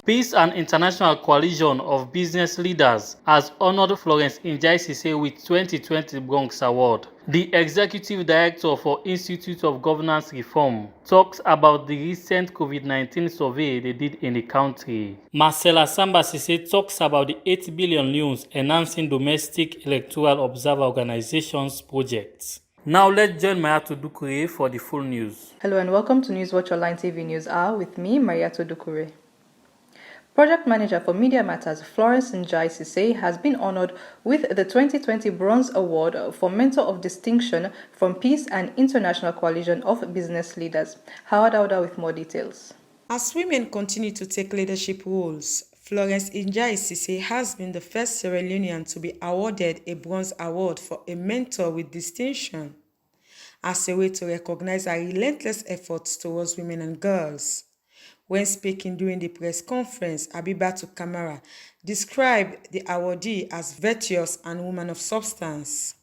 Peace and International Coalition of Business Leaders has honored Florence Njai with 2020 Bronx Award. The Executive Director for Institute of Governance Reform talks about the recent COVID-19 survey they did in the country. Marcela Samba Sise talks about the 8 billion loans enhancing domestic electoral observer organizations projects. Now let's join Mariato Dukure for the full news. Hello and welcome to Newswatch Online TV News Hour with me, Mariato Dukure. Project Manager for Media Matters Florence Njai has been honored with the 2020 Bronze Award for Mentor of Distinction from Peace and International Coalition of Business Leaders. Howard Auda with more details. As women continue to take leadership roles, Florence Njai has been the first Sierra Leonean to be awarded a Bronze Award for a Mentor with Distinction, as a way to recognize her relentless efforts towards women and girls. When speaking during the press conference, Abibatu Kamara described the awardee as virtuous and woman of substance.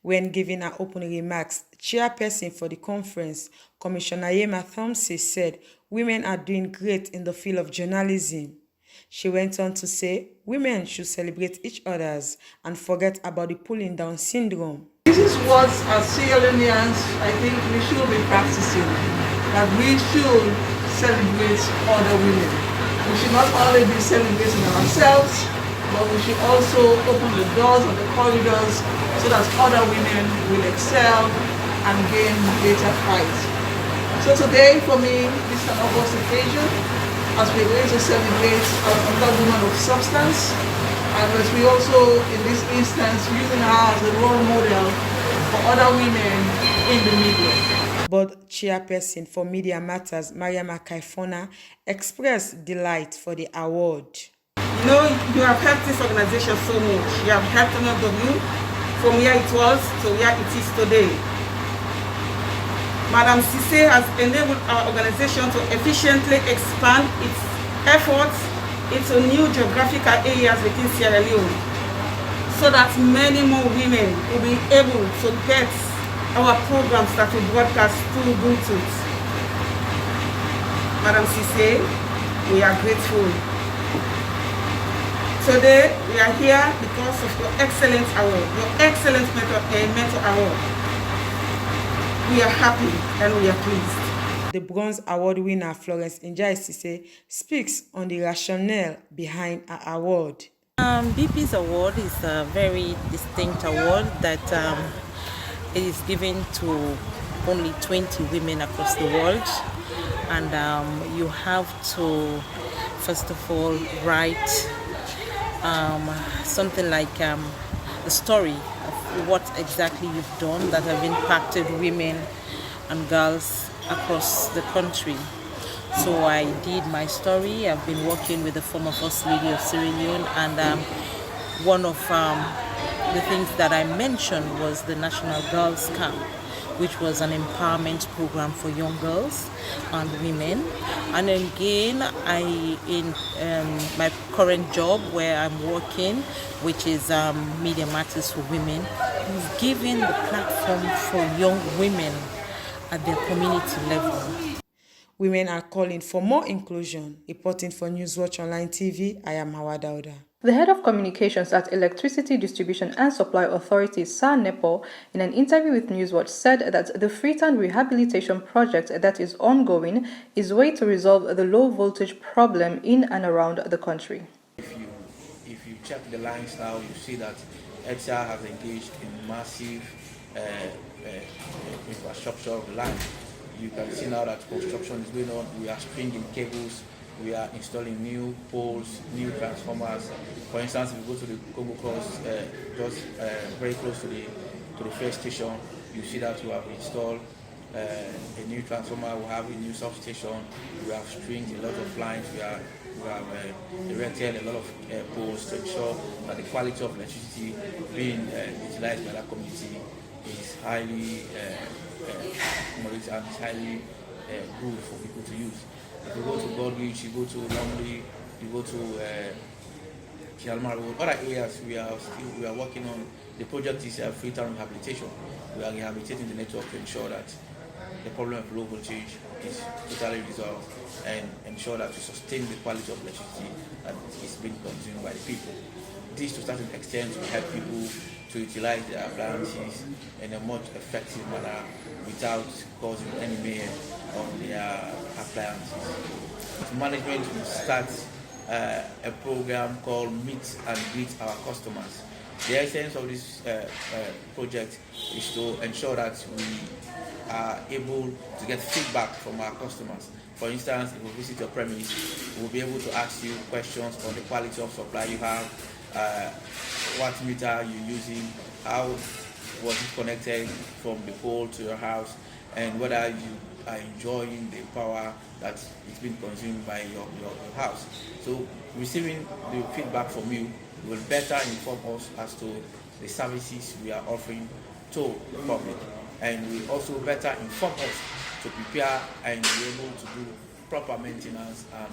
When giving her opening remarks, chairperson for the conference, Commissioner Yema Thompson, said women are doing great in the field of journalism. She went on to say women should celebrate each other's and forget about the pulling down syndrome. This is what, as Sierra Leoneans, I think we should be practicing, that we should celebrate other women. We should not only be celebrating ourselves, but we should also open the doors and the corridors so that other women will excel and gain greater heights. So today, for me, this is an august occasion as we're going to celebrate another woman of substance, and as we also, in this instance, using her as a role model for other women in the media. But chairperson for Media Matters, Mariam Akaifona, expressed delight for the award. You know, you have helped this organization so much. You have helped NW from where it was to where it is today. Madam Sise has enabled our organization to efficiently expand its efforts into new geographical areas within Sierra Leone, so that many more women will be able to get our programs that we broadcast through Bluetooth. Madam Sise, we are grateful. Today, we are here because of your excellent award, your excellent mentor award. We are happy and we are pleased. The Bronze Award winner, Florence Njai, speaks on the rationale behind her award. BP's award is a very distinct award that it is given to only 20 women across the world, and you have to first of all write something like the story of what exactly you've done that have impacted women and girls across the country. So I did my story. I've been working with the former First Lady of Sierra Leone, and one of the things that I mentioned was the National Girls Camp, which was an empowerment program for young girls and women. And again, in my current job where I'm working, which is Media Matters for Women, we've given the platform for young women at their community level. Women are calling for more inclusion. Reporting for Newswatch Online TV, I am Howard Auda. The head of communications at Electricity Distribution and Supply Authority, SANEPO, in an interview with Newswatch said that the Freetown rehabilitation project that is ongoing is a way to resolve the low voltage problem in and around the country. If you check the lines now, you see that ETSA has engaged in massive infrastructure of the line. You can see now that construction is going on. We are stringing cables. We are installing new poles, new transformers. For instance, if you go to the Congo Cross, just very close to the first station, you see that we have installed a new transformer. We have a new substation. We have stringed a lot of lines. We have erected a lot of poles to ensure that the quality of electricity being utilized by that community is highly commodity and it's highly good for people to use. If you go to Godwich, you go to Lumley, you go to Kialma Road, other areas we are working on. The project is Freetown rehabilitation. We are rehabilitating the network to ensure that the problem of low voltage is totally resolved and ensure that we sustain the quality of electricity that is being consumed by the people. This, to a certain extent, will help people to utilize their appliances in a much effective manner without causing any mayhem on their appliances. Management will start a program called Meet and Greet Our Customers. The essence of this project is to ensure that we are able to get feedback from our customers. For instance, if we visit your premise, we'll be able to ask you questions on the quality of supply you have, what meter you're using, how was it connected from the pole to your house, and whether you are enjoying the power that is being consumed by your house. So receiving the feedback from you will better inform us as to the services we are offering to the public, and will also better inform us to prepare and be able to do proper maintenance and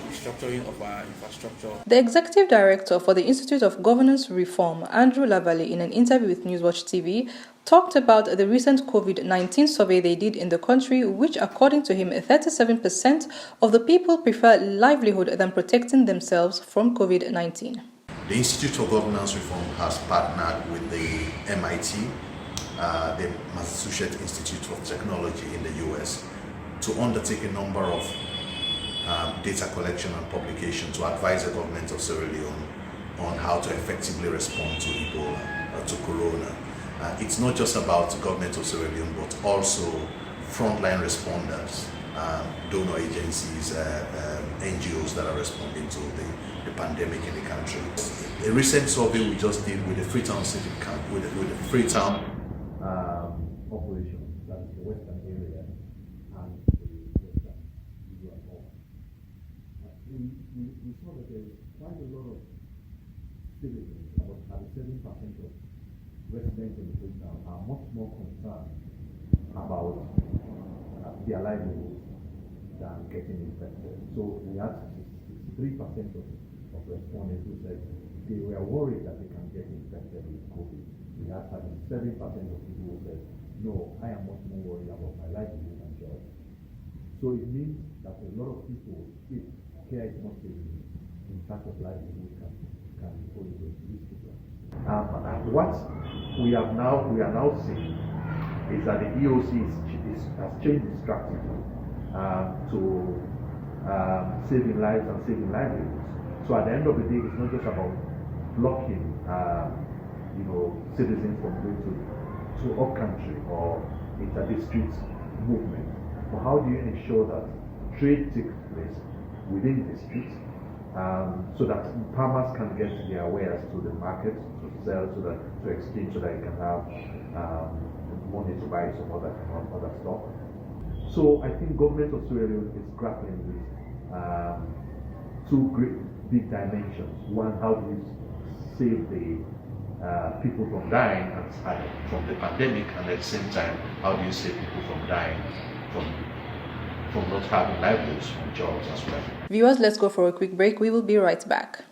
restructuring of our infrastructure. The Executive Director for the Institute of Governance Reform, Andrew Lavalley, in an interview with Newswatch TV, talked about the recent COVID-19 survey they did in the country, which, according to him, 37% of the people prefer livelihood than protecting themselves from COVID-19. The Institute of Governance Reform has partnered with the MIT, the Massachusetts Institute of Technology in the US, to undertake a number of data collection and publication to advise the government of Sierra Leone on how to effectively respond to Ebola, to Corona. It's not just about the government of Sierra Leone, but also frontline responders, donor agencies, NGOs that are responding to the pandemic in the country. A recent survey we just did with the Freetown Civic Camp, with the Freetown operation, that is the western area, and the western New York. We saw that there is quite a lot of citizens, about 37% of residents in the Freetown are much more concerned about their livelihoods than getting infected. So we had 63% of respondents who said they were worried that they can get infected with COVID. We had 37% of people who said, no, I am much more worried about my livelihood and job. So it means that a lot of people, if care is not taken, in fact of livelihood can pose a risk to them. What we are now seeing is that the EOC has changed its strategy to saving lives and saving livelihoods. So at the end of the day, it's not just about blocking citizens from going to up country or inter-district movement, but how do you ensure that trade takes place within districts, so that farmers can get their wares to the market to sell, to exchange, so that you can have money to buy some other stuff. So I think government of Sierra Leone is grappling with two great big dimensions. One, how do you save the people from dying from the pandemic, and at the same time, how do you save people from dying from not having livelihoods, from jobs as well. Viewers, let's go for a quick break. We will be right back.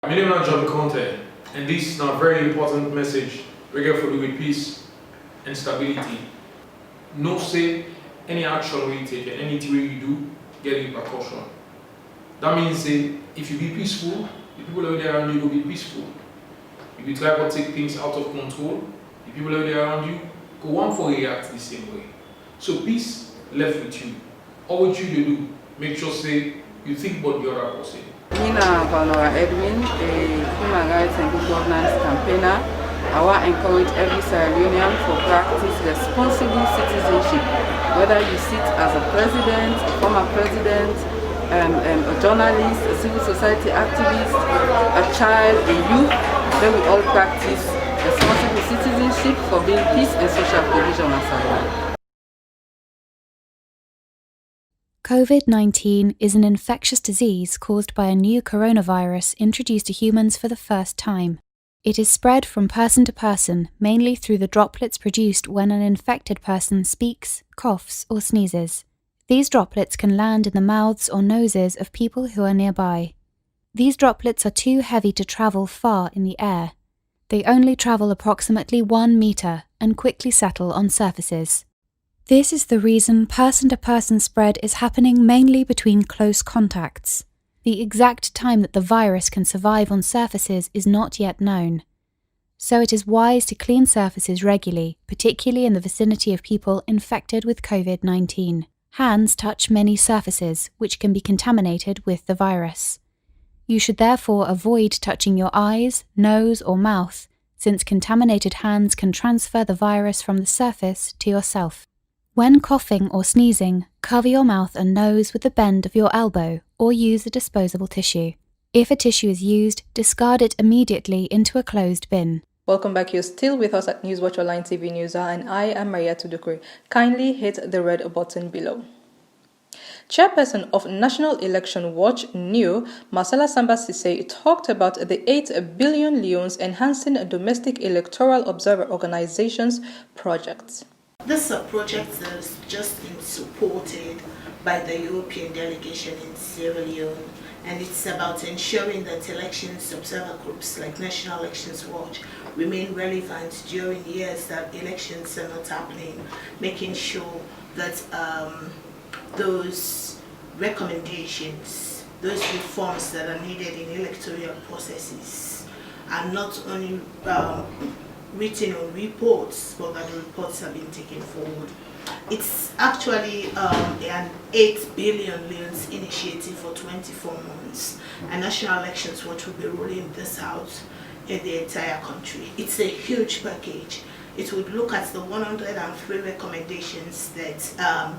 My name is John Conte, and this is a very important message regarding with peace and stability. No say any action we take and anything you do get repercussion. That means if you be peaceful, the people out there around you will be peaceful. If you try to take things out of control, the people out there around you go on for react the same way. So peace left with you. All what you do, make sure you think about the other person. Nina Valora Edwin, a human rights and good governance campaigner. I want to encourage every Sierra Leonean to practice responsible citizenship, whether you sit as a president, a former president, a journalist, a civil society activist, a child, a youth. Then we all practice responsible citizenship for being peace and social cohesion as well. COVID-19 is an infectious disease caused by a new coronavirus introduced to humans for the first time. It is spread from person to person, mainly through the droplets produced when an infected person speaks, coughs, or sneezes. These droplets can land in the mouths or noses of people who are nearby. These droplets are too heavy to travel far in the air. They only travel approximately 1 meter and quickly settle on surfaces. This is the reason person-to-person spread is happening mainly between close contacts. The exact time that the virus can survive on surfaces is not yet known. So it is wise to clean surfaces regularly, particularly in the vicinity of people infected with COVID-19. Hands touch many surfaces, which can be contaminated with the virus. You should therefore avoid touching your eyes, nose, or mouth, since contaminated hands can transfer the virus from the surface to yourself. When coughing or sneezing, cover your mouth and nose with the bend of your elbow or use a disposable tissue. If a tissue is used, discard it immediately into a closed bin. Welcome back. You're still with us at Newswatch Online TV News Hour, and I am Maria Tudukuri. Kindly hit the red button below. Chairperson of National Election Watch, NEW, Marcela Samba Sise, talked about the 8 billion leones Enhancing Domestic Electoral Observer Organizations project. This is a project that has just been supported by the European delegation in Sierra Leone, and it's about ensuring that elections observer groups like National Elections Watch remain relevant during years that elections are not happening, making sure that those recommendations, those reforms that are needed in electoral processes are not only written on reports, but that the reports have been taken forward. It's actually an 8 billion leones initiative for 24 months, and National Elections Watch will be rolling this out in the entire country. It's a huge package. It would look at the 103 recommendations that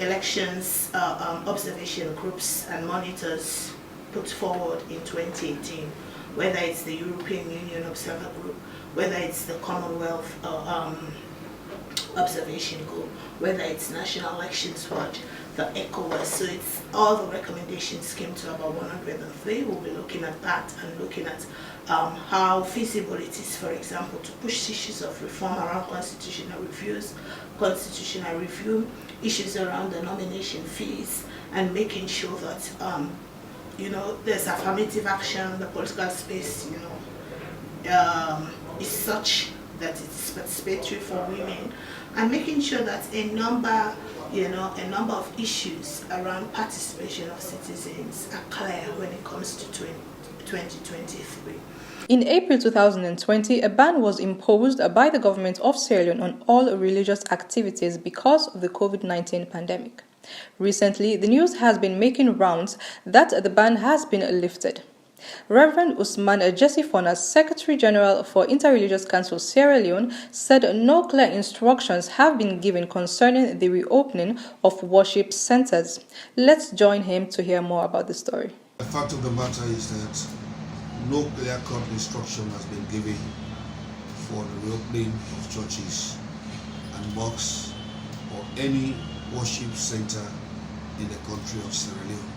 elections observation groups and monitors put forward in 2018, whether it's the European Union Observer Group, whether it's the Commonwealth Observation Group, whether it's National Elections Watch, the ECOWAS. So it's all the recommendations came to about 103. We'll be looking at that and looking at how feasible it is, for example, to push issues of reform around constitutional review, issues around the nomination fees, and making sure that there's affirmative action. The political space, is such that it's participatory for women, and making sure that a number of issues around participation of citizens are clear when it comes to 2023. In April 2020, a ban was imposed by the government of Sierra Leone on all religious activities because of the COVID-19 pandemic. Recently, the news has been making rounds that the ban has been lifted. Reverend Usman Jesse Fonas, Secretary General for Interreligious Council Sierra Leone, said no clear instructions have been given concerning the reopening of worship centers. Let's join him to hear more about the story. The fact of the matter is that no clear-cut instruction has been given for the reopening of churches and mosques or any worship center in the country of Sierra Leone.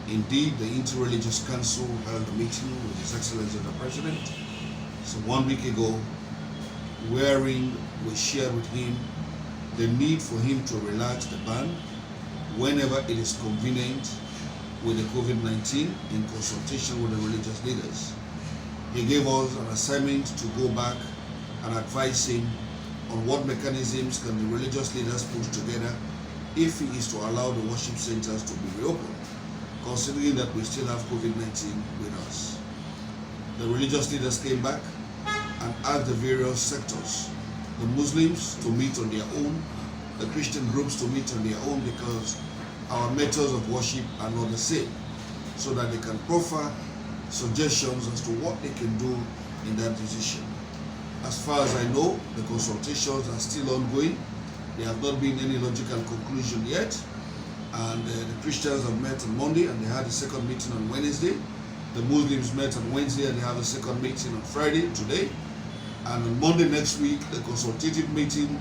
Indeed, the Interreligious Council held a meeting with His Excellency the President 1 week ago, wherein we shared with him the need for him to relax the ban whenever it is convenient with the COVID-19 in consultation with the religious leaders. He gave us an assignment to go back and advise him on what mechanisms can the religious leaders put together if he is to allow the worship centers to be reopened, considering that we still have COVID-19 with us. The religious leaders came back and asked the various sectors, the Muslims to meet on their own, the Christian groups to meet on their own, because our methods of worship are not the same, so that they can proffer suggestions as to what they can do in that decision. As far as I know, the consultations are still ongoing. There have not been any logical conclusion yet. And the Christians have met on Monday and they had a second meeting on Wednesday. The Muslims met on Wednesday and they have a second meeting on Friday, today. And on Monday next week, the consultative meeting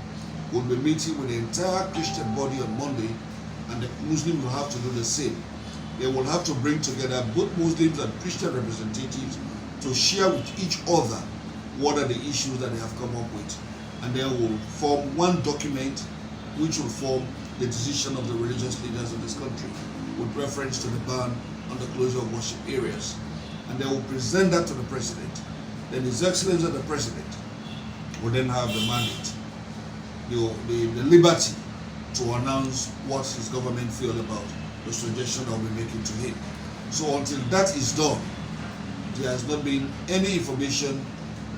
will be meeting with the entire Christian body on Monday, and the Muslims will have to do the same. They will have to bring together both Muslims and Christian representatives to share with each other what are the issues that they have come up with. And they will form one document which will form the decision of the religious leaders of this country with reference to the ban on the closure of worship areas. And they will present that to the president. then His Excellency the President will then have the mandate, the liberty to announce what his government feel about the suggestion that we're making to him. So until that is done, there has not been any information,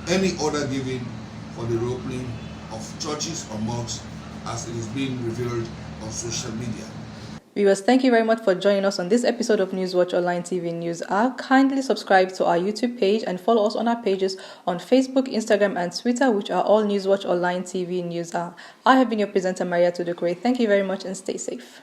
any order given for the reopening of churches or mosques as it is being revealed on social media. Viewers, thank you very much for joining us on this episode of Newswatch Online TV News Hour. Kindly subscribe to our YouTube page and follow us on our pages on Facebook, Instagram and Twitter, which are all Newswatch Online TV News Hour. I have been your presenter, Maria Tudukure. Thank you very much and stay safe.